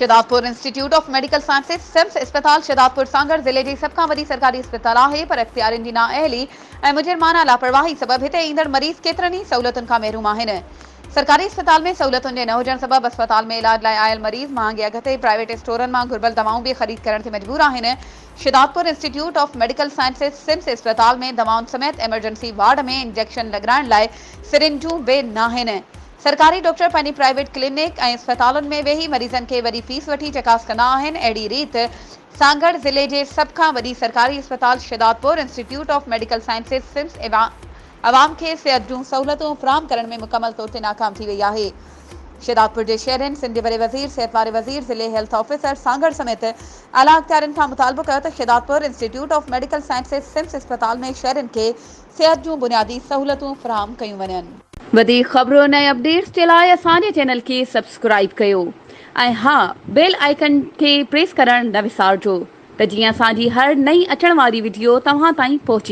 शिदातपुर institute of medical sciences SIMS अस्पताल शिदातपुर सांगड़ जिले जी सब वही सरकारी अस्पताल है, पर इख्तियारिन जी नाअहली और मुजरमाना लापरवाही सबब इतने ईंदड़ मरीज केतरन सहूलतुन का महरूम हैं। सरकारी अस्पताल में सहूलतुन के न हुजण सबब अस्पताल में इलाज लाइ आयल मरीज महांगे अघ ते प्राइवेट स्टोरन में घुर्बल दवाऊं भी खरीद करण ते मजबूर हैं। Shidatpur institute of medical sciences SIMS अस्पताल में दवाउन समेत एमरजेंसी वार्ड में इंजेक्शन लगाइण लाइ सिरिंजूं बे नाहिन। सरकारी डॉक्टर पंहिंजी प्राइवेट क्लिनिक और अस्पतालों में वेही मरीजन के वरी फीस वठी चकास कंदा आहिनि। अहिड़ी रीत सांगड़ जिले के सब खां वॾी सरकारी अस्पताल Shidatpur institute of medical sciences SIMS अवाम के सेहत जूं सहूलतूं फराहम करण में मुकम्मल तौर ते नाकाम थी वही है। शिदातपुर के शहरन सिंध बड़े वजीर सेहत वाले वजीर जिले हेल्थ ऑफिसर सांगड़ समेत आला अख्तियारन का मुतालबो कयो तो Shidatpur institute of medical sciences SIMS अस्पताल में शहरन के सेहत जूं बुनियादी सहूलतूं फराहम कयूं वञनि। वधीक खबरों नए अपडेट्स के लिए असांजे चैनल के सब्सक्राइब कयो ऐं हाँ बेल आइकन के प्रेस करण न विसारजो त जीअं असांजी हर नई अचण वारी वीडियो तव्हां ताईं पहुची